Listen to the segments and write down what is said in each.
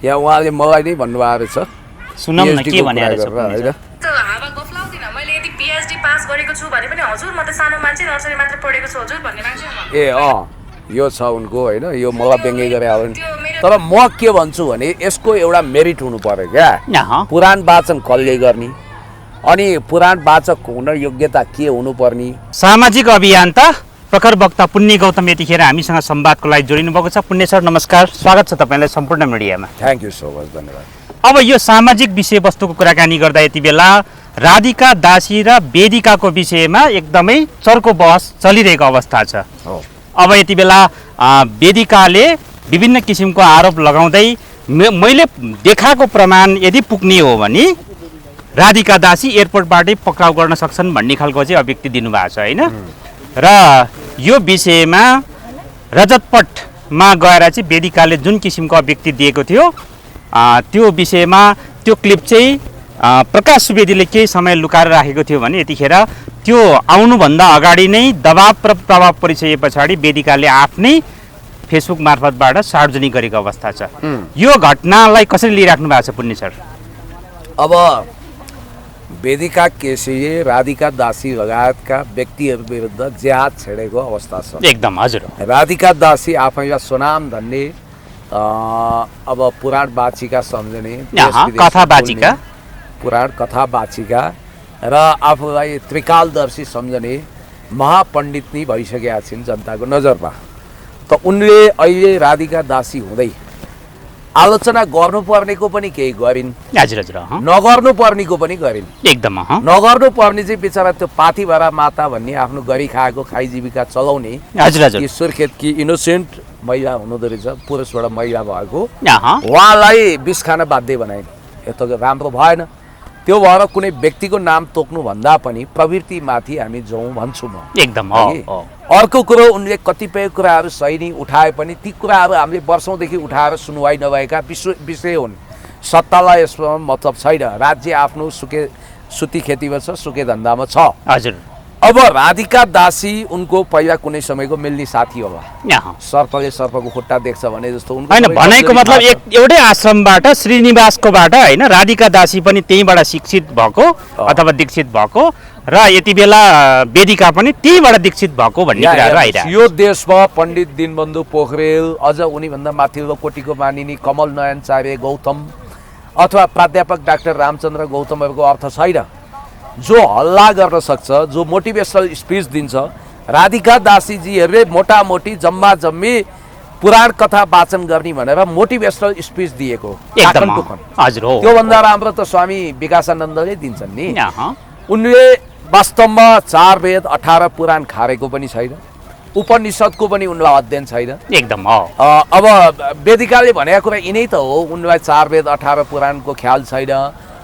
यहाँ उहाँले मलाई नै भन्नुभएको रहेछ सुनौँ न के भने रहेछ हावा गफलाउँदिन मैले यदि पिएचडी पास गरेको छु भने पनि हजुर म त सानो मान्छे नर्सरी मात्र पढेको छु हजुर भन्ने मान्छे हो ए यो छ उनको होइन यो मलाई व्यङ्ग्य गरे हो तर म के भन्छु भने यसको एउटा मेरिट हुनु पर्यो क्या पुराण वाचन कसले गर्ने अनि पुराण वाचक हुन योग्यता के हुनुपर्ने सामाजिक अभियन्ता प्रखर वक्ता पुण्य गौतम यतिखेर हामीसँग संवादको लागि जोडिनु भएको छ। पुण्य सर नमस्कार, स्वागत छ तपाईँलाई सम्पूर्ण मिडियामा। थ्याङ्क यू सो मच, धन्यवाद। अब यो सामाजिक विषयवस्तुको कुराकानी गर्दा यति बेला राधिका दासी र वेदिकाको विषयमा एकदमै चर्को बहस चलिरहेको अवस्था छ। अब यति बेला वेदिकाले विभिन्न किसिमको आरोप लगाउँदै मैले देखाएको प्रमाण यदि पुग्ने हो भने राधिका दासी एयरपोर्टबाटै पक्राउ गर्न सक्छन् भन्ने खालको चाहिँ अभिव्यक्ति दिनुभएको छ होइन। र यो विषयमा रजतपटमा गएर चाहिँ वेदिकाले जुन किसिमको अभिव्यक्ति दिएको थियो त्यो विषयमा त्यो क्लिप चाहिँ प्रकाश सुवेदीले केही समय लुकाएर राखेको थियो भने यतिखेर त्यो आउनुभन्दा अगाडि नै दबाव र प्रभाव परिसके पछाडि वेदिकाले आफ्नै फेसबुक मार्फतबाट सार्वजनिक गरेको अवस्था छ। यो घटनालाई कसरी लिइराख्नु भएको छ पुण्य सर? अब वेदिका केसीले राधिका दासी लगायतका व्यक्तिहरू विरुद्ध जेहाद छेडेको अवस्था छ। एकदम हजुर। राधिका दासी आफैलाई सुनाम धन्ने अब पुराण वाचिका सम्झने कथावाचिका पुराण कथावाचिका र आफूलाई त्रिकालदर्शी सम्झने महापण्डित नै भइसकेका छिन् जनताको नजरमा। त उनले अहिले राधिका दासी हुँदै आलोचना गर्नुपर्नेको पनि केही गरिन्, नगर्नुपर्नेको पनि गरिन्। एकदम नगर्नुपर्ने चाहिँ बिचरा त्यो पाथीभरा माता भन्ने आफ्नो गरी खाएको खाइ जीविका चलाउने कि सुर्खेतकी इनोसेन्ट महिला हुनुहुँदो रहेछ, पुरुषबाट महिला भएको उहाँलाई विष खान बाध्य बनाइन्। यो त राम्रो भएन। त्यो भएर कुनै व्यक्तिको नाम तोक्नुभन्दा पनि प्रवृत्तिमाथि हामी जाउँ भन्छु म। एकदम। अर्को कुरो उनले कतिपय कुराहरू सही नै उठाए पनि ती कुराहरू हामीले वर्षौँदेखि उठाएर सुनवाई नभएका विषय हुन्। सत्तालाई यसमा मतलब छैन। राज्य आफ्नो सुती खेतीमा छ, सुके धन्दामा छ। हजुर। अब राधिका दासी उनको पहिला कुनै समयको मिल्ने साथी होला। सर्पले सर्पको खुट्टा देख्छ भने जस्तो होइन भनेको मतलब एउटै आश्रमबाट श्रीनिवासकोबाट होइन राधिका दासी पनि त्यहीँबाट शिक्षित भएको अथवा दीक्षित भएको र यति बेला वेदिका पनि त्यहीँबाट दीक्षित भएको भन्ने कुराहरू आइरहेको छ। यो देशमा पण्डित दीनबन्धु पोखरेल, अझ उनीभन्दा माथिल्लो कोटिको मानिनी कमल नयनचार्य गौतम अथवा प्राध्यापक डाक्टर रामचन्द्र गौतमहरूको अर्थ छैन। जो हल्ला गर्न सक्छ, जो मोटिभेसनल स्पिच दिन्छ, राधिका दासीजीहरूले मोटामोटी जम्मा जम्मी पुराण कथा वाचन गर्ने भनेर मोटिभेसनल स्पिच दिएको त्योभन्दा राम्रो त स्वामी विकासानन्दले दिन्छन् नि। उनले वास्तवमा 4 वेद 18 पुराण खारेको पनि छैन, उपनिषदको पनि उनलाई अध्ययन छैन। एकदम। अब वेदिकाले भनेको कुरा यिनै त हो, उनलाई 4 वेद 18 पुराणको ख्याल छैन,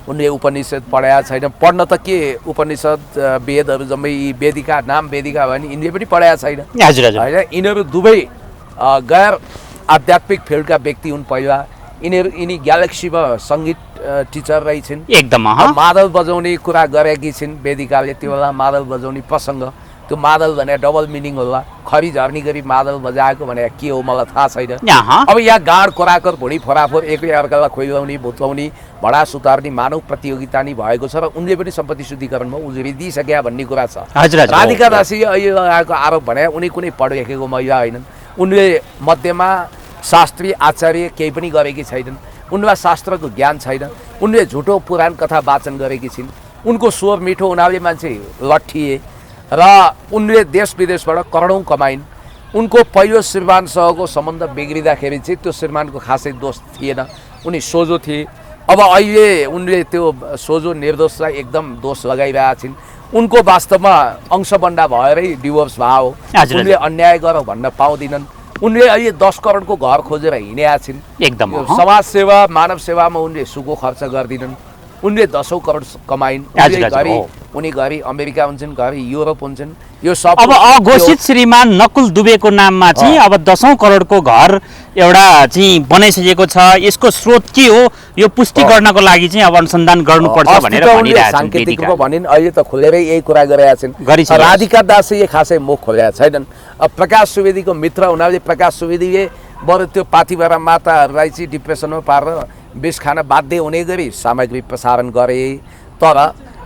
उनले उपनिषद पढाएको छैन। पढ्न त के उपनिषद वेदहरू जम्मै वेदिका नाम वेदिका भयो भने यिनले पनि पढाएको छैन होइन। यिनीहरू दुवै गैर आध्यात्मिक फिल्डका व्यक्ति हुन्। पहिला यिनी ग्यालेक्सीमा सङ्गीत टिचर रहेछन्। एकदम। मादल बजाउने कुरा गरेकी छिन् वेदिकाले। त्यो बेला मादल बजाउने प्रसङ्ग, त्यो मादल भने डबल मिनिङ होला। खरी झर्नी गरी मादल बजाएको भने के हो मलाई थाहा छैन। अब यहाँ गाड कोराकर भुँडी फोराफोर एकै अर्कालाई खोइलाउने भुत्लाउने भडा सुतार्ने मानव प्रतियोगिता नै भएको छ र उनले पनि सम्पत्ति शुद्धिकरणमा उजुरी दिइसक्या भन्ने कुरा छ। राधिका दासी अहिले लगाएको आरोप भने उनी कुनै पढेको महिला होइनन्। उनले मध्यमा शास्त्री आचार्य केही पनि गरेकी छैनन्। उनलाई शास्त्रको ज्ञान छैन। उनले झुटो पुराण कथा वाचन गरेकी छिन्। उनको स्वर मिठो हुनाले मान्छे लट्ठिए र उनले देश विदेशबाट करोडौँ कमाइन्। उनको पहिलो श्रीमानसँगको सम्बन्ध बिग्रिँदाखेरि चाहिँ त्यो श्रीमानको खासै दोष थिएन, उनी सोझो थिए। अब अहिले उनले त्यो सोझो निर्दोषलाई एकदम दोष लगाइरहेका छिन्। उनको वास्तवमा अंशबन्डा भएरै डिभोर्स भयो। उनले अन्याय गर भन्न पाउँदिनन्। उनले अहिले 10 करोडको घर खोजेर हिँडेका छिन्। एकदम। समाज सेवा मानव सेवामा उनले सुको खर्च गर्दिनन्। उनले 10औं करोड कमाइन्। उनी घरि अमेरिका हुन्छन्, घरि युरोप हुन्छन्। यो सब अब अघोषित श्रीमान नकुल दुबेको नाममा चाहिँ अब 10औं करोडको घर एउटा चाहिँ बनाइसकेको छ। यसको स्रोत के हो यो पुष्टि गर्नको लागि चाहिँ अब अनुसन्धान गर्नुपर्छ भनेर सांकेतिक रूपमा भनिन्। अहिले त खुलेरै यही कुरा गरेका छिन्। राधिका दासीले खासै मुख खोलेका छैनन्। प्रकाश सुवेदीको मित्र हुनाले प्रकाश सुवेदीले बरु त्यो पाथिभरा माताहरूलाई चाहिँ डिप्रेसनमा पारेर विष खान बाध्य हुने गरी सामग्री प्रसारण गरे। तर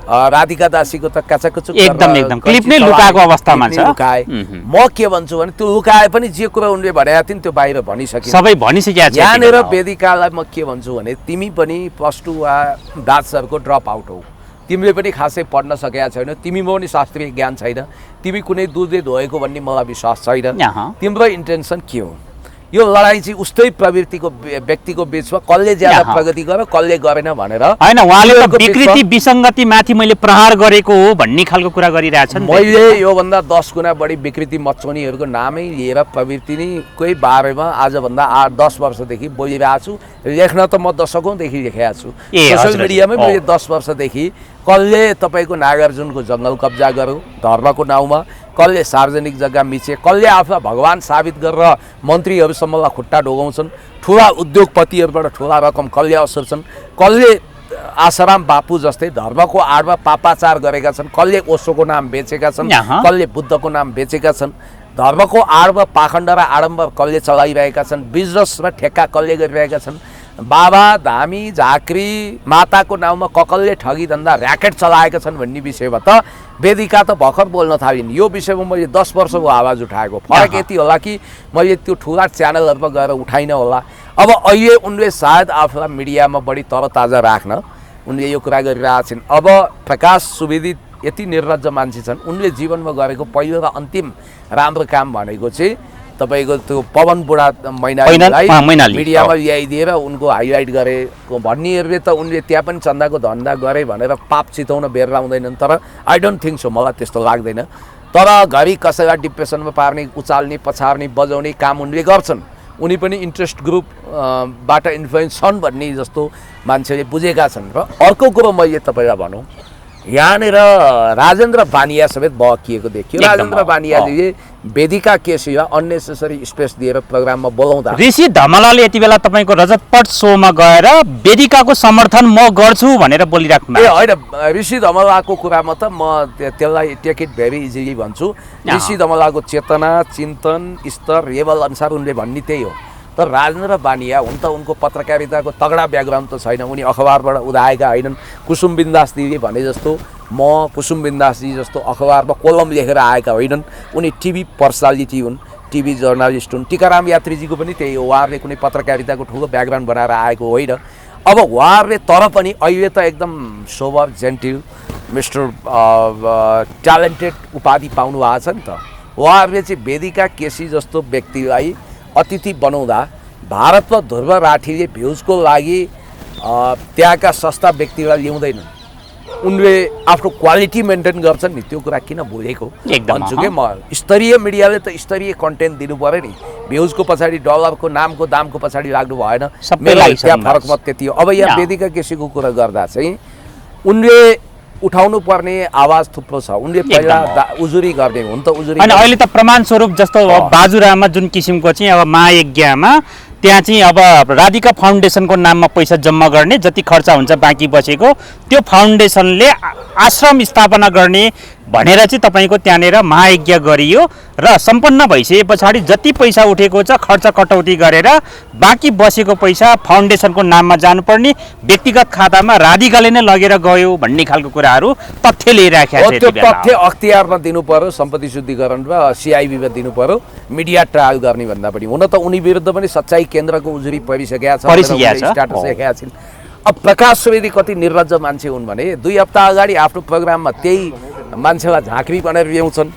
राधिका दासीको त काचाकुचुक एकदम क्लिप नै लुकाएको अवस्थामा छ। म के भन्छु भने त्यो लुकाए पनि जे कुरा उनले भनेका थिइन् त्यो बाहिर भनिसके, सबै भनिसकेका छ। यहाँनिर वेदिकालाई म के भन्छु भने तिमी पनि +2 वा दासहरूको ड्रप आउट हौ, तिमीले पनि खासै पढ्न सकेका छैन, तिमीमा पनि शास्त्रीय ज्ञान छैन, तिमी कुनै दुधले धोएको भन्ने मलाई विश्वास छैन। तिम्रो इन्टेन्सन के हो? यो लडाइँ चाहिँ उस्तै प्रवृत्तिको व्यक्तिको बिचमा कसले ज्यादा प्रगति गर्यो कसले गरेन भनेर हैन, उहाँले त विकृति विसङ्गति माथि मैले प्रहार गरेको हो भन्ने खालको कुरा गरिरहेछन्। मैले योभन्दा 10 गुणा बढी विकृति मचाउनेहरूको नामै लिएर प्रवृत्ति नै कोही बारेमा आजभन्दा 8-10 वर्षदेखि बोलिरहेको छु। लेख्न त म दशकौँदेखि लेखेको छु, सोसियल मिडियामै मैले 10 वर्षदेखि कसले तपाईँको नागार्जुनको जङ्गल कब्जा गर्यो धर्मको नाउँमा, कसले सार्वजनिक जग्गा मिचे, कसले आफूलाई भगवान साबित गरेर मन्त्रीहरूसम्मलाई खुट्टा ढोगाउँछन्, ठुला उद्योगपतिहरूबाट ठुला रकम कसले असुर्छन्, कसले आसाराम बापू जस्तै धर्मको आडमा पापाचार गरेका छन्, कसले ओशोको नाम बेचेका छन्, कसले बुद्धको नाम बेचेका छन्, धर्मको आडमा पाखण्ड र आडम्बर कसले चलाइरहेका छन्, बिजनेस र ठेक्का कसले गरिरहेका छन्, बाबा धामी झाँक्री माताको नाउँमा कसले ठगी धन्दा ऱ्याकेट चलाएका छन् भन्ने विषयमा त वेदिका त भर्खर बोल्न थालिन्। यो विषयमा मैले 10 वर्षको आवाज उठाएको, फरक यति होला कि मैले त्यो ठुला च्यानलहरूमा गएर उठाइनँ होला। अब अहिले उनले सायद आफूलाई मिडियामा बढी तरताजा राख्न उनले यो कुरा गरिरहेका छिन्। अब प्रकाश सुवेदी यति निर्लज्ज मान्छे छन्, उनले जीवनमा गरेको पहिलो र अन्तिम राम्रो काम भनेको चाहिँ तपाईँको त्यो पवन बुढा मैनालीलाई मिडियामा ल्याइदिएर उनको हाइलाइट गरेको भन्नेहरूले त उनले त्यहाँ पनि चन्दाको धन्दा गरे भनेर पाप चिताउन बेर लाउँदैनन्। तर आई डोन्ट थिङ्क सो, मलाई त्यस्तो लाग्दैन। तर घरि कसैलाई डिप्रेसनमा पार्ने, उचाल्ने, पछार्ने, बजाउने काम उनले गर्छन्। उनी पनि इन्ट्रेस्ट ग्रुपबाट इन्फ्लुएन्स छन् भन्ने जस्तो मान्छेले बुझेका छन्। र अर्को कुरो मैले तपाईँलाई भनौँ, यहाँनिर राजेन्द्र बानिया समेत बहकिएको देखियो। राजेन्द्र बानियाले वेदिका केसीमा अननेसेसरी स्पेस दिएर प्रोग्राममा बोलाउँदा ऋषि धमलाले यति बेला तपाईँको रजतपट शोमा गएर वेदिकाको समर्थन म गर्छु भनेर बोलिराख्नु ए होइन, ऋषि धमलाको कुरामा त म त्यसलाई टेक इट भेरी इजिली भन्छु। ऋषि धमलाको चेतना, चिन्तन, स्तर, लेभल अनुसार उनले भन्ने त्यही हो। तर राजेन्द्र बानिया हुन त उनको पत्रकारिताको तगडा ब्याकग्राउन्ड त छैन, उनी अखबारबाट उदाएका होइनन्। कुसुम बिन्दास दिदीले भने जस्तो म कुसुम बिन्दासजी जस्तो अखबारमा कोलम लेखेर आएका होइनन्, उनी टिभी पर्सनालिटी हुन्, टिभी जर्नलिस्ट हुन्। टिकाराम यात्रीजीको पनि त्यही हो, उहाँहरूले कुनै पत्रकारिताको ठुलो ब्याकग्राउन्ड बनाएर आएको होइन। अब उहाँहरूले तर पनि अहिले त एकदम सोबर जेन्टिल मिस्टर ट्यालेन्टेड उपाधि पाउनु भएको छ नि त। उहाँहरूले चाहिँ वेदिका केसी जस्तो व्यक्तिलाई अतिथि बनाउँदा भारतमा ध्रुव राठीले भ्युजको लागि त्यहाँका सस्ता व्यक्तिलाई ल्याउँदैनन्, उनले आफ्नो क्वालिटी मेन्टेन गर्छन् नि। त्यो कुरा किन भुलेको भन्छु कि म, स्तरीय मिडियाले त स्तरीय कन्टेन्ट दिनु पऱ्यो नि। भ्युजको पछाडि डलरको नामको दामको पछाडि लाग्नु भएन, मेरो त्यहाँ फरक मत त्यति हो। अब यहाँ वेदिका केसीको कुरा गर्दा चाहिँ उनले उठाउनु पर्ने आवाज थुप्रो छ। उनले पहिला उजुरी गर्ने हुन् त, उजुरी अनि अहिले त प्रमाण स्वरूप जस्तो बाजुरामा जुन किसिमको चाहिँ अब महायज्ञमा त्यहाँ चाहिँ अब राधिका फाउन्डेसनको नाममा पैसा जम्मा गर्ने, जति खर्च हुन्छ बाँकी बसेको त्यो फाउन्डेसनले आश्रम स्थापना गर्ने भनेर चाहिँ तपाईँको त्यहाँनिर महायज्ञ गरियो र सम्पन्न भइसके पछाडि जति पैसा उठेको छ खर्च कटौती गरेर बाँकी बसेको पैसा फाउन्डेसनको नाममा जानुपर्ने, व्यक्तिगत खातामा राधिकाले नै लगेर गयो भन्ने खालको कुराहरू तथ्य लिइराखेको छ। त्यो तथ्य अख्तियारमा दिनु पर्यो, सम्पत्ति शुद्धिकरण र सिआइबीमा दिनु पर्यो, मिडिया ट्रायल गर्ने भन्दा पनि। हुन त उनी विरुद्ध पनि सच्चाइ केन्द्रको उजुरी परिसकेका छ, स्ट्याटस लेखेका छिन्। अब प्रकाश सुवेदी कति निर्लज्ज मान्छे हुन् भने 2 हप्ता अगाडि आफ्नो प्रोग्राममा त्यही मान्छेलाई झाँक्री भनेर ल्याउँछन्,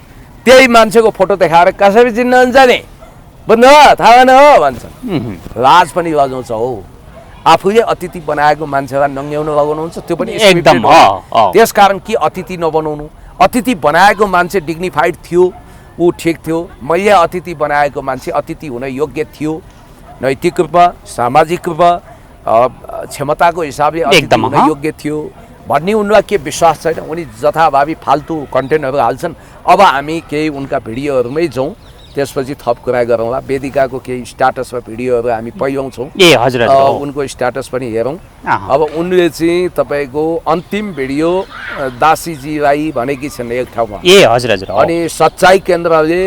त्यही मान्छेको फोटो देखाएर कसरी चिन्नुहुन्छ नि बुझ्नु थाहा भएन हो भन्छन्। लाज पनि लजाउँछ हो, आफूले अतिथि बनाएको मान्छेलाई नङ्ग्याउन लगाउनुहुन्छ, त्यो पनि एकदम। त्यसकारण के अतिथि नबनाउनु? अतिथि बनाएको मान्छे डिग्निफाइड थियो, ऊ ठिक थियो। मैले अतिथि बनाएको मान्छे अतिथि हुन योग्य थियो, नैतिक रूपमा, सामाजिक रूपमा, क्षमताको हिसाबले अतिथि हुन योग्य थियो भन्ने उनलाई के विश्वास छैन। उनी जथाभावी फाल्तु कन्टेन्टहरू हाल्छन्। अब हामी केही उनका भिडियोहरूमै जाउँ, त्यसपछि थप कुरा गरौँला। वेदिकाको केही स्ट्याटस र भिडियोहरू हामी पहिलाउँछौँ, उनको स्ट्याटस पनि हेरौँ। अब उनले चाहिँ तपाईँको अन्तिम भिडियो दासीजीलाई भनेकी छन् एक ठाउँमा, अनि सच्चाइ केन्द्रले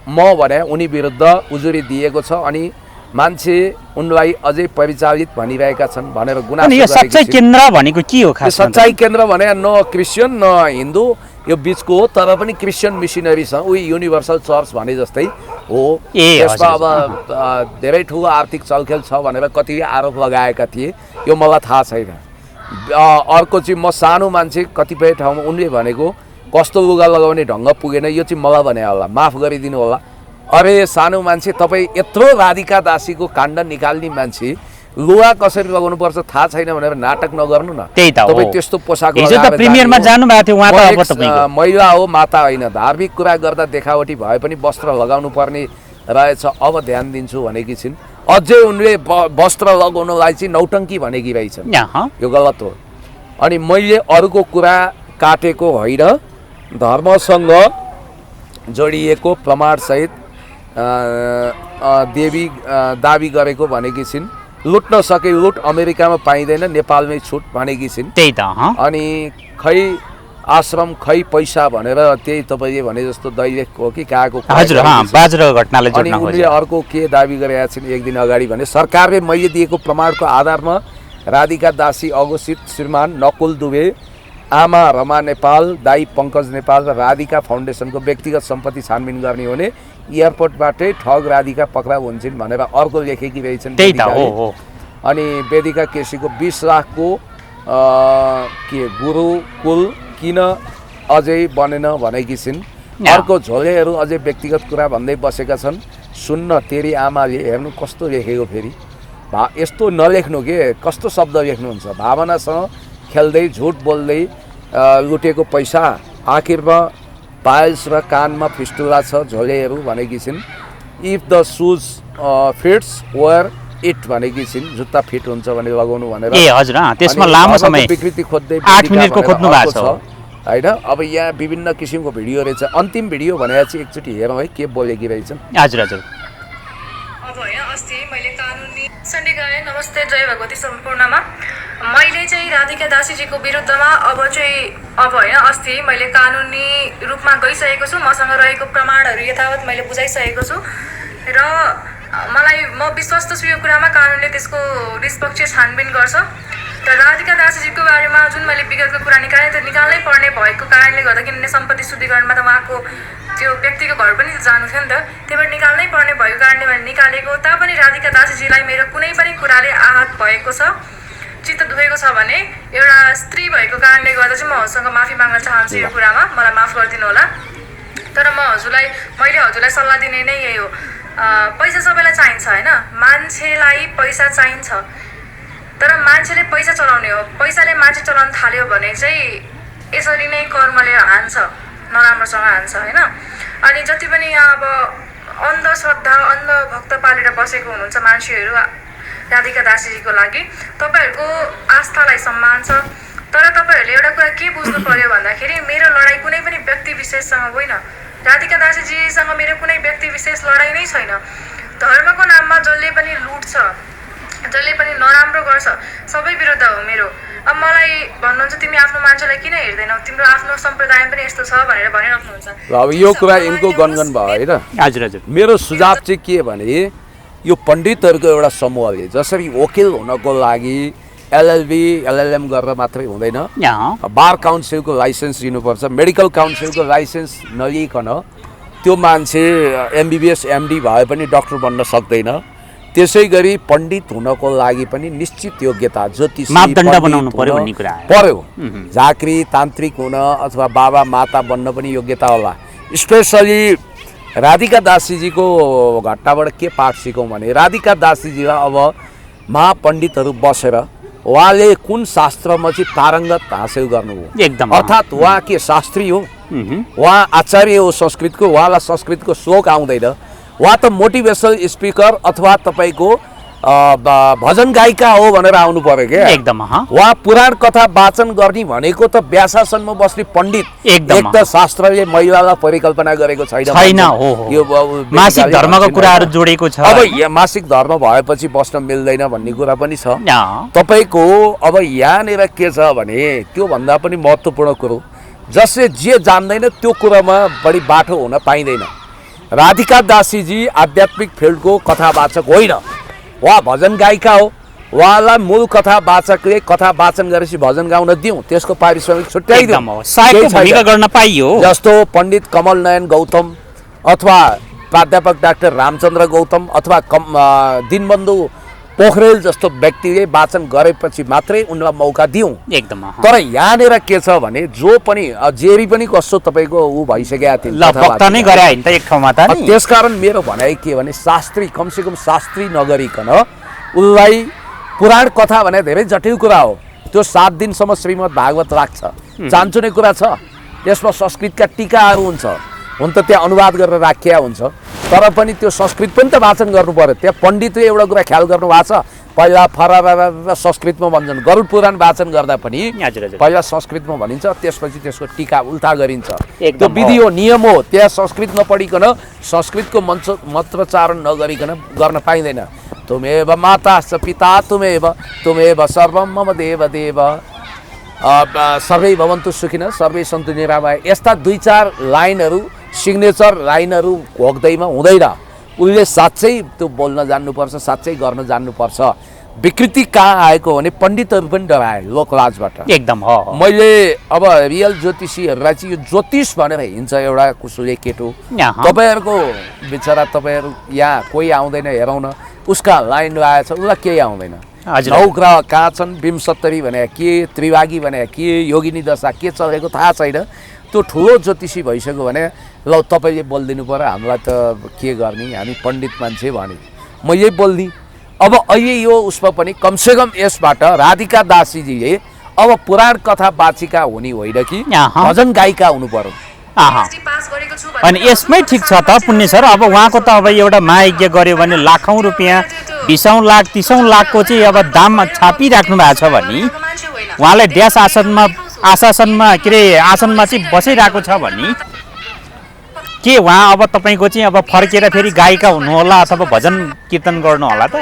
म भने उनी विरुद्ध उजुरी दिएको छ अनि मान्छे उनलाई अझै परिचालित भनिरहेका छन् भनेर गुनासो अनि यो सच्चाइ केन्द्र भनेको के हो खास? सच्चाइ केन्द्र भने न क्रिस्चियन न हिन्दू यो बिचको हो, तर पनि क्रिस्चियन मिसनरी छ, उही युनिभर्सल चर्च भने जस्तै हो। यसमा अब धेरै ठुलो आर्थिक चलखेल छ भनेर कति आरोप लगाएका थिए, यो मलाई थाहा छैन। अर्को चाहिँ म सानो मान्छे, कतिपय ठाउँमा उनले भनेको कस्तो लुगा लगाउने ढङ्ग पुगेन, यो चाहिँ मलाई भने होला, माफ गरिदिनु होला। अरे सानो मान्छे, तपाईँ यत्रो राधिका दासीको काण्ड निकाल्ने मान्छे लुगा कसरी लगाउनुपर्छ थाहा छैन भनेर नाटक नगर्नु न। त्यही त हो, तपाईँ त्यस्तो पोसाक हिजो त प्रिमियरमा जानु भएको थियो उहाँ त। अब तपाईको महिला हो, माता होइन। धार्मिक कुरा गर्दा देखावटी भए पनि वस्त्र लगाउनु पर्ने रहेछ, अब ध्यान दिन्छु भनेकी छिन्। अझै उनले वस्त्र लगाउनलाई चाहिँ नौटङ्की भनेकी रहेछन्, यो गलत हो। अनि मैले अरूको कुरा काटेको होइन, धर्मसँग जोडिएको प्रमाणसहित देवी दाबी गरेको भनेकी छिन्। लुट्न सके लुट, अमेरिकामा पाइँदैन, नेपालमै छुट भनेकी छिन्। त्यही त। अनि खै आश्रम खै पैसा भनेर त्यही तपाईँले भने जस्तो दैलेख हो कि कहाँको? हजुर, बाजुरा घटनाले अनि उनले अर्को के दाबी गरेका छिन् एक दिन अगाडि भने सरकारले मैले दिएको प्रमाणको आधारमा राधिका दासी, अघोषित श्रीमान नकुल दुबे, आमा रमा नेपाल, दाई पङ्कज नेपाल र राधिका फाउन्डेसनको व्यक्तिगत सम्पत्ति छानबिन गर्ने हुने, एयरपोर्टबाटै ठग राधिका पक्राउ हुन्छन् भनेर अर्को लेखेकी रहेछन्। त्यही त हो। अनि वेदिका केसीको 20 लाखको के गुरुकुल किन अझै बनेन भनेकी छिन्। अर्को झोलेहरू अझै व्यक्तिगत कुरा भन्दै बसेका छन्। सुन्न तेरी आमाले, हेर्नु कस्तो लेखेको फेरि, यस्तो नलेख्नु के, कस्तो शब्द लेख्नुहुन्छ। भावनासँग खेल्दै झुट बोल्दै लुटेको पैसा, आखिरमा पाइल्स र कानमा फिस्टुला छ झोलेहरू भनेकी छिन्। If the shoes fits wear it भनेकी छिन्, जुत्ता फिट हुन्छ भने लगाउनु भनेर। ए हजुर, त्यसमा लामो समय विकृति खोज्दै 8 मिनेटको खोज्नु भएको छ हैन। अब यहाँ विभिन्न किसिमको भिडियो रहेछ। अन्तिम भिडियो भनेर चाहिँ एकचोटि हेरौँ है के बोलेकी रहेछन्। हजुर हजुर। अब होइन, अस्ति मैले कानुनी सन्डे गाएँ नमस्ते जय भगवती सम्पूर्णमा मैले चाहिँ राधिका दासीजीको विरुद्धमा अब होइन, अस्ति मैले कानुनी रूपमा गइसकेको छु। मसँग रहेको प्रमाणहरू यथावत मैले बुझाइसकेको छु र म विश्वस्त छु यो कुरामा कानुनले त्यसको निष्पक्ष छानबिन गर्छ। र राधिका दासीजीको बारेमा जुन मैले विगतको कुरा निकालेँ त्यो निकाल्नै पर्ने भएको कारणले गर्दा, किनभने सम्पत्ति शुद्धिकरणमा त उहाँको त्यो व्यक्तिको घर पनि जानु थियो नि त, त्यही भएर निकाल्नै पर्ने भएको कारणले मैले निकालेको। तापनि राधिका दासीजीलाई मेरो कुनै पनि कुराले आहत भएको छ, चित्त दुखेको छ भने एउटा स्त्री भएको कारणले गर्दा चाहिँ म हजुरसँग माफी माग्न चाहन्छु। यो कुरामा मलाई माफ गरिदिनु होला। तर मैले हजुरलाई सल्लाह दिने नै यही हो, पैसा सबैलाई चाहिन्छ होइन, मान्छेलाई पैसा चाहिन्छ, तर मान्छेले पैसा चलाउने हो। पैसाले मान्छे चलाउन थाल्यो भने चाहिँ यसरी नै कर्मले हान्छ, नराम्रोसँग हान्छ होइन। अनि जति पनि यहाँ अब अन्धश्रद्धा, अन्धभक्त पालेर बसेको हुनुहुन्छ मान्छेहरू राधिका दासीजीको लागि, तपाईँहरूको आस्थालाई सम्मान छ। तर तपाईँहरूले एउटा कुरा के बुझ्नु पर्यो भन्दाखेरि मेरो लडाइँ कुनै पनि व्यक्ति विशेषसँग होइन, राधिका दासीजीसँग मेरो कुनै व्यक्ति विशेष लडाइँ नै छैन। धर्मको नाममा जसले पनि लुट्छ, जसले पनि नराम्रो गर्छ, सबै विरुद्ध हो मेरो। अब मलाई भन्नुहुन्छ तिमी आफ्नो मान्छेलाई किन हेर्दैनौ, तिम्रो आफ्नो सम्प्रदाय पनि यस्तो छ भनेर भनिराख्नुहुन्छ। अब यो कुरा यिनको गनगन भयो होइन। हजुर हजुर। मेरो सुझाव चाहिँ के भने यो पण्डितहरूको एउटा समूहले जसरी वकिल हुनको लागि एलएलबी एलएलएम गरेर मात्रै हुँदैन, बार काउन्सिलको लाइसेन्स दिनुपर्छ। मेडिकल काउन्सिलको लाइसेन्स नलिकन त्यो मान्छे एमबिबिएस एमडी भए पनि डक्टर बन्न सक्दैन। त्यसै गरी पण्डित हुनको लागि पनि निश्चित योग्यता, ज्योतिषी मापदण्ड बनाउनु पर्यो। झाँक्री तान्त्रिक हुन अथवा बाबा माता बन्न पनि योग्यता होला। स्पेसली राधिका दासीजीको घटनाबाट के पाठ सिकौँ भने राधिका दासीजीलाई अब महापण्डितहरू बसेर उहाँले कुन शास्त्रमा चाहिँ पारङ्गत हासिल गर्नुभयो, एकदम अर्थात् उहाँ के शास्त्री हो, उहाँ आचार्य हो संस्कृतको, उहाँलाई संस्कृतको श्लोक आउँदैन, उहाँ त मोटिभेसनल स्पिकर अथवा तपाईँको भजन गायिका हो भनेर आउनु पर्यो क्या। एकदम उहाँ पुराण कथा वाचन गर्ने भनेको त व्यासासनमा बस्ने पण्डित। एकदम एक त शास्त्रले महिलालाई परिकल्पना गरेको छैन, यो मासिक धर्मको कुराहरू जोडेको छ। अब यहाँ मासिक धर्म भएपछि बस्न मिल्दैन भन्ने कुरा पनि छ तपाईँको। अब यहाँनिर के छ भने त्योभन्दा पनि महत्त्वपूर्ण कुरो, जसले जे जान्दैन त्यो कुरामा बढी बाठो हुन पाइँदैन। राधिका दासीजी आध्यात्मिक फिल्डको कथावाचक होइन, उहाँ भजन गायिका हो। उहाँलाई मूल कथावाचकले कथा वाचन गरेपछि भजन गाउन दिउँ, त्यसको पारिश्रमिक छुट्याइदिउँ। सायकको भूमिका गर्न पाइयो। जस्तो पण्डित कमल नयन गौतम अथवा प्राध्यापक डाक्टर रामचन्द्र गौतम अथवा दिनबन्धु पोखरेल जस्तो व्यक्तिले वाचन गरेपछि मात्रै उनलाई मौका दिउँ। एकदम। तर यहाँनिर के छ भने जो पनि जेरी पनि कस्तो तपाईँको ऊ भइसकेका थिए, भक्त नै गरे होइन त एक ठाउँमा त नि। त्यसकारण मेरो भनाइ के भने शास्त्री कमसेकम शास्त्री नगरिकन उसलाई पुराण कथा भने धेरै जटिल कुरा हो। त्यो 7 दिनसम्म श्रीमद् भागवत राख्छ, चान्चुने कुरा छ। त्यसमा संस्कृतका टिकाहरू हुन्छ, हुन त त्यहाँ अनुवाद गरेर राखिया हुन्छ, तर पनि त्यो संस्कृत पनि त वाचन गर्नु पर्यो। त्यहाँ पण्डितले एउटा कुरा ख्याल गर्नु भएको छ, पहिला फरार संस्कृतमा भन्छन्। गरुड पुराण वाचन गर्दा पनि पहिला संस्कृतमा भनिन्छ, त्यसपछि त्यसको टिका उल्टा गरिन्छ। त्यो विधि हो, नियम हो। त्यहाँ संस्कृत नपढिकन संस्कृतको मन्त्रोच्चारण नगरिकन गर्न पाइँदैन। तुमेव माता स पिता तुमेव सर्वम मम देव देव सर्वै भवन्तु सुखिनः सर्वै सन्तु निरामय। यस्ता 2-4 लाइनहरू सिग्नेचर लाइनहरू घोक्दैमा हुँदैन। उसले साँच्चै त्यो बोल्न जान्नुपर्छ, साँच्चै गर्न जान्नुपर्छ। विकृति कहाँ आएको भने पण्डितहरू पनि डराए लोकलाजबाट। एकदम हो। मैले अब रियल ज्योतिषीहरूलाई चाहिँ यो ज्योतिष भनेर हिँड्छ एउटा कुसुले केटो। तपाईँहरूको बिचरा तपाईँहरू यहाँ कोही आउँदैन हेरौँ न, उसका लाइन लगाएछ, उसलाई केही आउँदैन। 9 ग्रह कहाँ छन्, 72 भने के, त्रिभागी भने के, योगिनी दशा के चलेको थाहा छैन। त्यो ठुलो ज्योतिषी भइसक्यो भने ल तपाईँले बोलिदिनु पऱ्यो, हामीलाई त के गर्ने, हामी पण्डित मान्छे भने म यही बोल्ने। अब अहिले यो उसमा पनि कमसेकम यसबाट राधिका दासीजीले अब पुराण कथा वाचिका हुने होइन कि भजन गायिका हुनु पर्यो। अनि यसमै ठिक छ त पुण्य सर। अब उहाँको त अब एउटा महायज्ञ गर्यो भने लाखौँ रुपियाँ, 20औं लाख 30औं लाखको चाहिँ अब दाम छापिराख्नु भएको छ भने उहाँलाई ड्यास आसनमा के अरे आसनमा चाहिँ बसिरहेको छ भने के उहाँ अब तपाईँको चाहिँ अब फर्केर फेरि गायिका हुनुहोला अथवा भजन कीर्तन गर्नु होला त?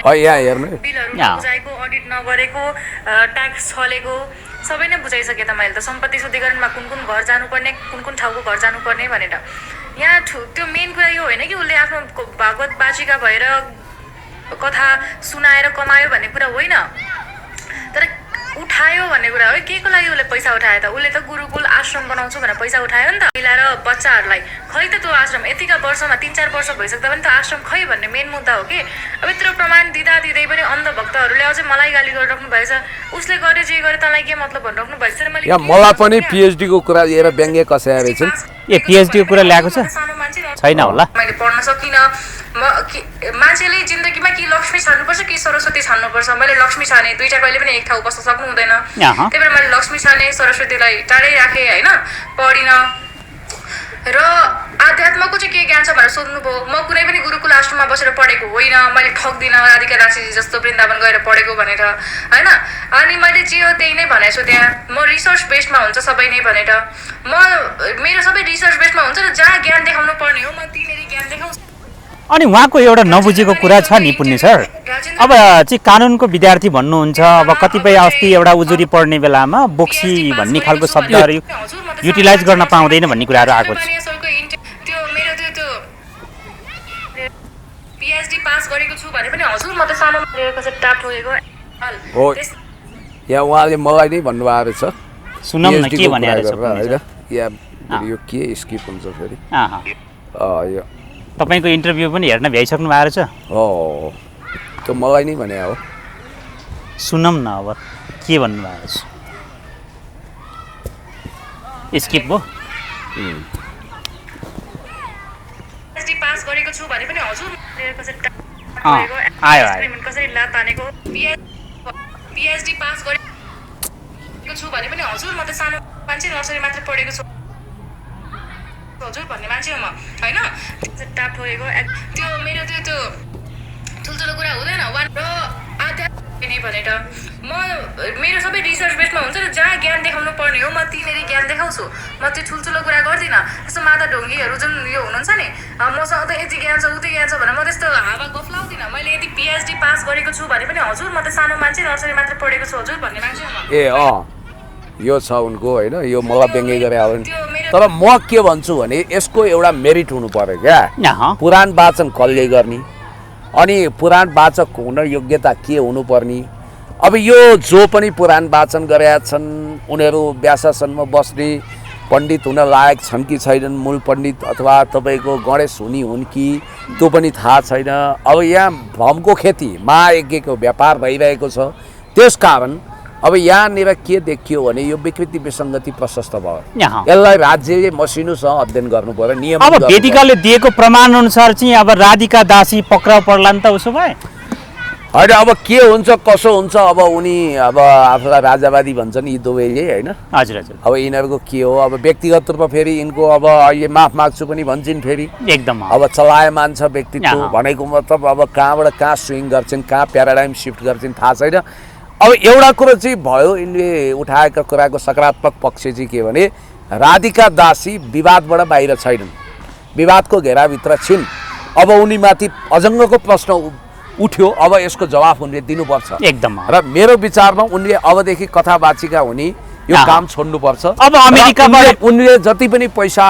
यहाँ हेर्नु, अडिट नगरेको, ट्याक्स छलेको सबै नै बुझाइसकेँ त मैले त। सम्पत्ति शुद्धिकरणमा कुन कुन घर जानुपर्ने, कुन ठाउँको घर जानुपर्ने भनेर यहाँ त्यो मेन कुरा यो होइन कि उसले आफ्नो भागवत वाचिका भएर कथा सुनाएर कमायो भन्ने कुरा होइन, तर उठायो भन्ने कुरा हो। के को लागि उसले पैसा उठायो त? उसले त गुरुकुल आश्रम बनाउँछु भनेर पैसा उठायो नि त। मिलाएर बच्चाहरूलाई खै त त्यो आश्रम यतिका वर्षमा 3-4 वर्ष भइसक्दा पनि त आश्रम खै भन्ने मेन मुद्दा हो कि। अब यत्रो प्रमाण दिँदै पनि अन्धभक्तहरूले अझै मलाई गाली गरिराख्नु भएछ। उसले गरे जे गरे तँलाई के मतलब भनिराख्नु भएछ। यहाँ मलाई पनि पिएचडी को कुरा लिएर व्यङ्ग्य कसाएर रहेछन्। ए पिएचडी को कुरा ल्याएको छ छैन होला, मैले पढ्न सकिनँ। मान्छेले जिन्दगीमा कि लक्ष्मी छान्नुपर्छ कि सरस्वती छान्नुपर्छ। मैले लक्ष्मी छाने, दुईटा कहिले पनि एक ठाउँ बस्न सक्नु हुँदैन। त्यही भएर मैले लक्ष्मी छाने, सरस्वतीलाई टाढै राखेँ होइन, पढिनँ। र आध्यात्मको चाहिँ के ज्ञान छ भनेर सोध्नुभयो। म कुनै पनि गुरुकुल आश्रममा बसेर पढेको होइन, मैले ठग्दिनँ राधिका दासीजी जस्तो वृन्दावन गएर पढेको भनेर होइन। अनि मैले जे हो त्यही नै भनेको छु। त्यहाँ म रिसर्च बेसमा हुन्छ सबै नै भनेर, मेरो सबै रिसर्च बेसमा हुन्छ र जहाँ ज्ञान देखाउनु पर्ने हो म त्यहीँनेरि ज्ञान देखाउँछु। अनि उहाँको एउटा नबुझेको कुरा छ नि पुण्य सर, अब चाहिँ कानुनको विद्यार्थी भन्नुहुन्छ, अब कतिपय अस्ति एउटा उजुरी पढ्ने बेलामा बोक्सी भन्ने खालको शब्दहरू युटिलाइज गर्न पाउँदैन भन्ने कुराहरू आएको छ। त्यो मेरो त्यो पिएचडी पास गरेको छु भने पनि हजुर म त सानो टाप ठोकेको हो। यहाँ उहाँले मलाई नै भन्नुभएको रहेछ, सुनौँ न के भनेको होइन। यो के स्किप हुन्छ फेरि यो तपाईँको इन्टरभ्यू पनि हेर्न भ्याइसक्नु भएको छ हो, त्यो मलाई नै भने हो। सुनौँ न अब के भन्नुभएको छ। स्किप भयो। पास गरेको छु भने पनि हजुर आयो कसरी ला तानेको। पिएचडी पास गरेको छु भने पनि हजुर म त सानो मान्छे नर्सरी मात्र पढेको छु हजुर भन्ने मान्छे हो म होइन। टाप ठोकेको त्यो मेरो त्यो ठुल्ठुलो कुरा हुँदैन। र आध्यात्मिक नै भनेर मेरो सबै रिसर्च बेसमा हुन्छ र जहाँ ज्ञान देखाउनु पर्ने हो म त्यहीँनेरि ज्ञान देखाउँछु। म त्यो ठुल्ठुलो कुरा गर्दिनँ। जस्तो माता ढोङ्गीहरू जुन यो हुनुहुन्छ नि, मसँग त यति ज्ञान छ उति ज्ञान छ भनेर म त्यस्तो हावा गफलाउँदिनँ। मैले यदि पिएचडी पास गरेको छु भने पनि हजुर म त सानो मान्छे नर्सरी मात्र पढेको छु हजुर भन्ने मान्छे हो म। ए यो छ उनको होइन, यो मलाई व्यङ्ग्य गरे हो। तर म के भन्छु भने यसको एउटा मेरिट हुनु पर्यो क्या। पुराण वाचन कसले गर्ने अनि पुराण वाचक हुन योग्यता के हुनुपर्ने। अब यो जो पनि पुराण वाचन गरेका छन् उनीहरू व्यासासनमा बस्ने पण्डित हुन लायक छन् कि छैनन्, मूल पण्डित अथवा तपाईँको गणेश हुने हुन् कि त्यो पनि थाहा छैन। अब यहाँ भ्रमको खेती महायज्ञको व्यापार भइरहेको छ। त्यस कारण अब यहाँनिर के देखियो भने यो विकृति विसङ्गति प्रशस्त भयो। यसलाई राज्यले मसिनोसँग अध्ययन गर्नु पर्यो, नियम। अब वेदिकाले दिएको प्रमाण अनुसार चाहिँ अब राधिका दासी पक्राउ पर्ला नि त उसो भए? होइन, अब के हुन्छ कसो हुन्छ, अब उनी अब आफूलाई राजावादी भन्छन् यी दुवैले होइन। हजुर हजुर। अब यिनीहरूको के हो, अब व्यक्तिगत रूपमा फेरि यिनको अब अहिले माफ माग्छु पनि भन्छन् फेरि एकदम। अब चलायमान छ व्यक्तित्व भनेको मतलब अब कहाँबाट कहाँ स्विङ गर्छन्, कहाँ प्याराडाइम सिफ्ट गर्छन् थाहा छैन। अब एउटा कुरो चाहिँ भयो, यिनले उठाएका कुराको सकारात्मक पक्ष चाहिँ के भने राधिका दासी विवादबाट बाहिर छैनन्, विवादको घेराभित्र छिन्। अब उनीमाथि अजङ्गको प्रश्न उठ्यो, अब यसको जवाफ उनले दिनुपर्छ एकदम। र मेरो विचारमा उनले अबदेखि कथावाचिका हुने यो काम छोड्नुपर्छ। अब अमेरिकाबाट उनले जति पनि पैसा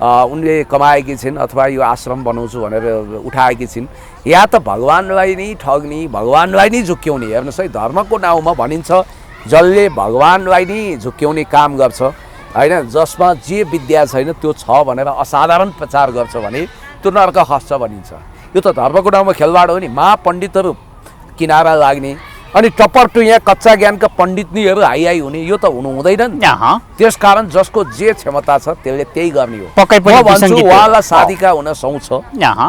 उनले कमाएकी छिन् अथवा यो आश्रम बनाउँछु भनेर उठाएकी छिन्, या त भगवान्लाई नै ठग्ने, भगवान्लाई नै झुक्क्याउने। हेर्नुहोस् है, धर्मको नाउँमा भनिन्छ जसले भगवान्लाई नै झुक्क्याउने काम गर्छ होइन, जसमा जे विद्या छैन त्यो छ भनेर असाधारण प्रचार गर्छ भने त्यो नर्क खस्छ भनिन्छ। यो त धर्मको नाउँमा खेलवाड हो नि। महापण्डितहरू किनारा लाग्ने अनि टपरटु यहाँ कच्चा ज्ञानका पण्डितनीहरू हाई हुने, यो त हुनु हुँदैन नि। त्यस कारण जसको जे क्षमता छ त्यसले त्यही गर्ने हो। म भन्छु उहाँलाई साधिका हुन सुहाउँछ,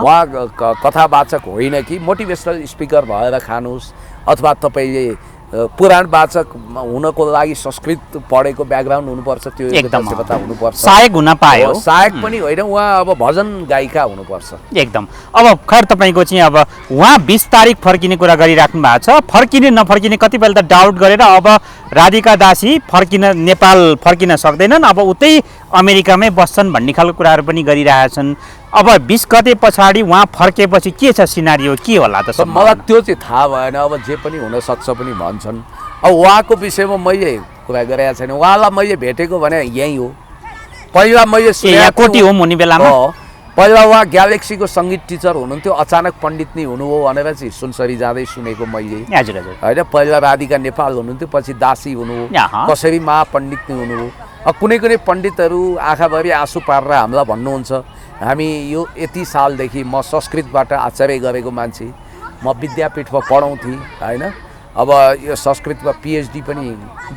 उहाँ कथावाचक होइन कि मोटिभेसनल स्पिकर भएर खानुहोस् अथवा तपाईँले पुराण वाचक हुनको लागि संस्कृत पढेको ब्याकग्राउन्ड हुनुपर्छ, त्यो क्षमता हुनुपर्छ। सहायक हुन पायो, सहायक पनि होइन, उहाँ अब भजन गायिका हुनुपर्छ एकदम। अब खैर तपाईँको चाहिँ अब उहाँ 20 तारिक फर्किने कुरा गरिराख्नु भएको छ। फर्किने नफर्किने कतिपय त डाउट गरेर अब राधिका दासी नेपाल फर्किन सक्दैनन्, अब उतै अमेरिकामै बस्छन् भन्ने खालको कुराहरू पनि गरिरहेछन्। अब 20 गते पछाडि उहाँ फर्केपछि के छ सिनारियो, के होला त? मलाई त्यो चाहिँ थाहा भएन। अब जे पनि हुनसक्छ पनि भन्छन्। अब उहाँको विषयमा मैले कुरा गरेको छैन। उहाँलाई मैले भेटेको भने यहीँ हो। पहिला मैले कोटी होम हुने बेलामा पहिला उहाँ ग्यालेक्सीको सङ्गीत टिचर हुनुहुन्थ्यो, अचानक पण्डित नै हुनु हो भनेर चाहिँ सुनसरी जाँदै सुनेको मैले। हजुर हजुर। होइन, पहिला राधिका नेपाल हुनुहुन्थ्यो, पछि दासी हुनु हो, कसरी महापण्डित नै हुनु हो। अब कुनै कुनै पण्डितहरू आँखाभरि आँसु पारेर हामीलाई भन्नुहुन्छ हामी यो यति सालदेखि म संस्कृतबाट आचार्य गरेको मान्छे, म विद्यापीठमा पढाउँथेँ होइन। अब यो संस्कृतमा पिएचडी पनि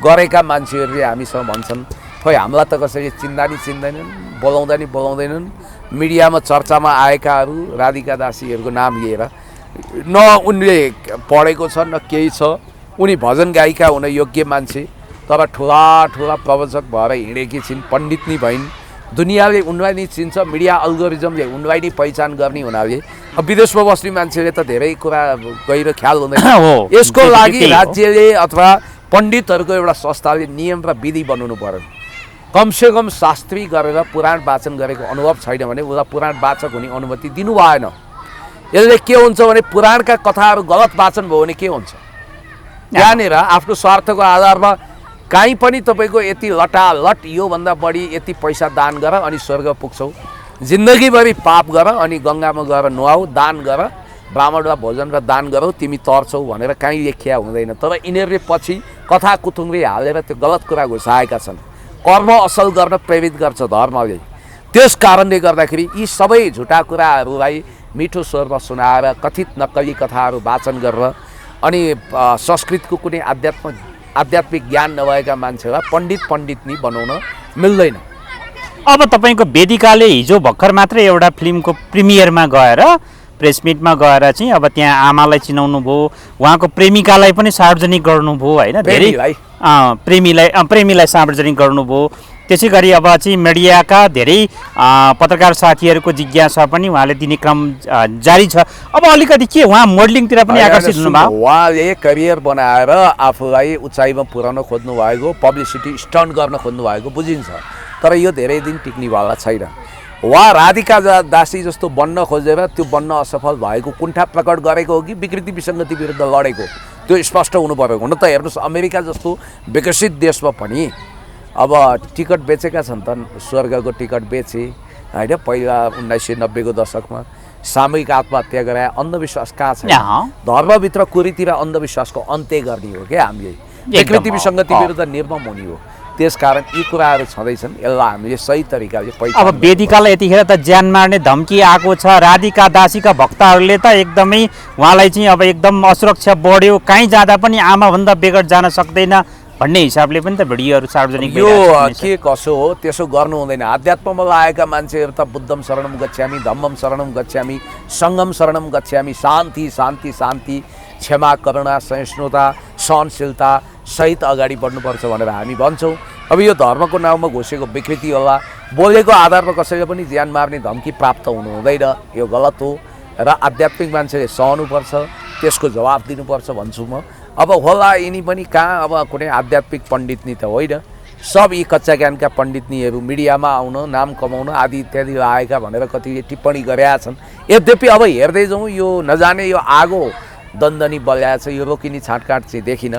गरेका मान्छेहरूले हामीसँग भन्छन् खोइ हामीलाई त कसैले चिन्दैनन्, बोलाउँदैनन्। मिडियामा चर्चामा आएकाहरू राधिका दासीहरूको नाम लिएर न उनले पढेको छ न केही छ, उनी भजन गायिका हुन योग्य मान्छे तर ठुला ठुला प्रवचक भएर हिँडेकी छिन्, पण्डित नै भइन्। दुनियाँले उनलाई नै चिन्छ, मिडिया अल्गोरिजमले उनलाई नै पहिचान गर्ने हुनाले अब विदेशमा बस्ने मान्छेले त धेरै कुरा गहिरो ख्याल हुँदैन। यसको लागि राज्यले अथवा पण्डितहरूको एउटा संस्थाले नियम र विधि बनाउनु पर्यो। कमसेकम शास्त्री गरेर पुराण वाचन गरेको अनुभव छैन भने उसलाई पुराण वाचक हुने अनुमति दिनु भएन। यसले के हुन्छ भने पुराणका कथाहरू गलत वाचन भयो भने के हुन्छ, यहाँनिर आफ्नो स्वार्थको आधारमा काहीँ पनि तपाईँको यति लटालट योभन्दा बढी यति पैसा दान गर अनि स्वर्ग पुग्छौ, जिन्दगीभरि पाप गर अनि गङ्गामा गएर नुहाऊ, दान गर, ब्राह्मणलाई भोजन र दान गरौ, तिमी तर्छौ भनेर काहीँ लेखिया हुँदैन। तर यिनीहरूले पछि कथा कुथुङ्गे हालेर त्यो गलत कुरा घुसाएका छन्। कर्म असल गर्न प्रेरित गर्छ धर्मले। त्यस कारणले गर्दाखेरि यी सबै झुटा कुराहरूलाई मिठो स्वरमा सुनाएर कथित नक्कली कथाहरू वाचन गरेर अनि संस्कृतको कुनै आध्यात्मिक ज्ञान नभएका मान्छेलाई पण्डितनी बनाउन मिल्दैन। अब तपाईँको वेदिकाले हिजो भर्खर मात्रै एउटा फिल्मको प्रिमियरमा गएर प्रेस मिटमा गएर चाहिँ अब त्यहाँ आमालाई चिनाउनु भयो, उहाँको प्रेमिकालाई पनि सार्वजनिक गर्नुभयो होइन, धेरै प्रेमीलाई सार्वजनिक गर्नुभयो। त्यसै गरी अब चाहिँ मिडियाका धेरै पत्रकार साथीहरूको जिज्ञासा पनि उहाँले दिने क्रम जारी छ। अब अलिकति के उहाँ मोडलिङतिर पनि आकर्षित हुनुभयो? उहाँले करियर बनाएर आफूलाई उचाइमा पुर्याउन खोज्नु भएको, पब्लिसिटी स्टन्ट गर्न खोज्नु भएको बुझिन्छ, तर यो धेरै दिन टिक्नेवाला छैन। उहाँ राधिका दासी जस्तो बन्न खोजेर त्यो बन्न असफल भएको कुण्ठा प्रकट गरेको हो कि विकृति विसङ्गति विरुद्ध लडेको, त्यो स्पष्ट हुनु पर्यो। हुन त हेर्नुहोस् अमेरिका जस्तो विकसित देशमा पनि अब टिकट बेचेका छन् त स्वर्गको टिकट बेचे होइन पहिला 1990 को दशकमा सामूहिक आत्महत्या गराए अन्धविश्वास कहाँ छ धर्मभित्र कुरीतिर अन्धविश्वासको अन्त्य गर्ने हो क्या हामीले विकृति विसङ्गति विरुद्ध निर्मम हुने हो त्यसकारण यी कुराहरू छँदैछन् यसलाई हामीले सही तरिकाले अब वेदिकालाई यतिखेर त ज्यान मार्ने धम्की आएको छ राधिका दासीका भक्तहरूले त एकदमै उहाँलाई चाहिँ अब एकदम असुरक्षा बढ्यो कहीँ जाँदा पनि आमाभन्दा बेगर जान सक्दैन भन्ने हिसाबले पनि त भिडियोहरू सार्वजनिक यो के कसो हो त्यसो गर्नु हुँदैन अध्यात्ममा लागेका मान्छेहरू त बुद्धम शरणम गच्छामि धम्मम शरणम गच्छामि सङ्गम शरणम गच्छामि शान्ति शान्ति शान्ति क्षमा करुणा सहिष्णुता सहनशीलता सहित अगाडि बढ्नुपर्छ भनेर हामी भन्छौँ अब यो धर्मको नाउँमा घोषेको विकृति होला बोलेको आधारमा कसैले पनि ज्यान मार्ने धम्की प्राप्त हुनु हुँदैन यो गलत हो र आध्यात्मिक मान्छेले सहनुपर्छ त्यसको जवाफ दिनुपर्छ भन्छु म अब होला यिनी पनि कहाँ अब कुनै आध्यात्मिक पण्डितनी त होइन सब यी कच्चा ज्ञानका पण्डितनीहरू मिडियामा आउन नाम कमाउन आदि इत्यादि लागेका भनेर कतिले टिप्पणी गरेका छन् यद्यपि अब हेर्दै जाउँ यो नजाने यो आगो दन्दनी बल्याएको छ यो रोकिने छाँटकाँट चाहिँ देखिन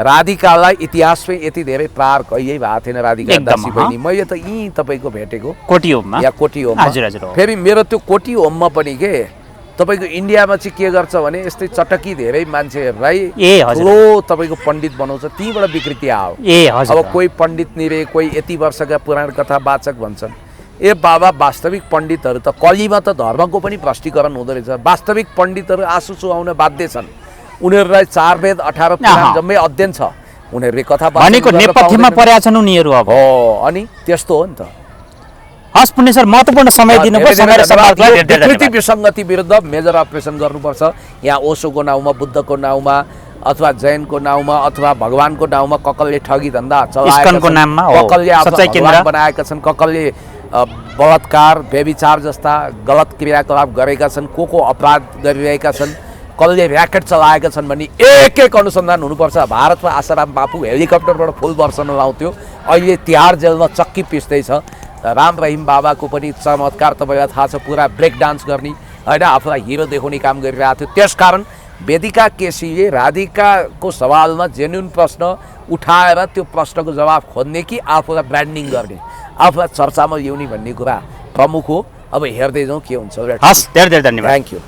राधिकालाई इतिहासमै यति धेरै प्रहार कहिल्यै भएको थिएन राधिका दासी बहिनी मैले त यहीँ तपाईँको भेटेको कोटीहोममा या कोटीहोममा फेरि मेरो त्यो कोटीहोममा पनि के तपाईँको इन्डियामा चाहिँ के गर्छ भने यस्तै चटकी धेरै मान्छेहरूलाई ठुलो तपाईँको पण्डित बनाउँछ त्यहीँबाट विकृति आयो अब कोही पण्डित निरे कोही यति वर्षका पुराण कथा वाचक भन्छन् ए बाबा वास्तविक पण्डितहरू त कलीमा त धर्मको पनि भ्रष्टीकरण हुँदो रहेछ वास्तविक पण्डितहरू आँसु चुहाउन बाध्य छन् उनीहरूलाई 4 वेद 18 पुराण जम्मै अध्ययन छ उनीहरूले कथा भनेको नेपथ्यमा परेका छन् उनीहरू अब हो अनि त्यस्तो हो नि त हस् पुण्य सर महत्त्वपूर्ण समय दिनुभयो विकृति विसङ्गति विरुद्ध मेजर अपरेसन गर्नुपर्छ यहाँ ओशोको नाउँमा बुद्धको नाउँमा अथवा जैनको नाउँमा अथवा भगवानको नाउँमा ककलले ठगी धन्दा इस्कनको नाममा ककलले सच्चाई केन्द्र बनाएका छन् ककलले बलात्कार व्यभिचार जस्ता गलत क्रियाकलाप गरेका छन् को अपराध गरिरहेका छन् कसले र्याकेट चलाएका छन् भन्ने एक एक अनुसन्धान हुनुपर्छ भारतमा आसाराम बापू हेलिकप्टरबाट फुल वर्षन लाउँथ्यो अहिले तिहार जेलमा चक्की पिस्दैछ राम रहिम बाबाको पनि चमत्कार तपाईँलाई थाहा छ पुरा ब्रेक डान्स गर्ने होइन आफूलाई हिरो देखाउने काम गरिरहेको थियो त्यसकारण वेदिका केसीले राधिकाको सवालमा जेन्युन प्रश्न उठाएर त्यो प्रश्नको जवाब खोज्ने कि आफूलाई ब्रान्डिङ गर्ने आफूलाई चर्चामा ल्याउने भन्ने कुरा प्रमुख हो अब हेर्दै जाउँ के हुन्छ हस् धेरै धेरै धन्यवाद थ्याङ्क यू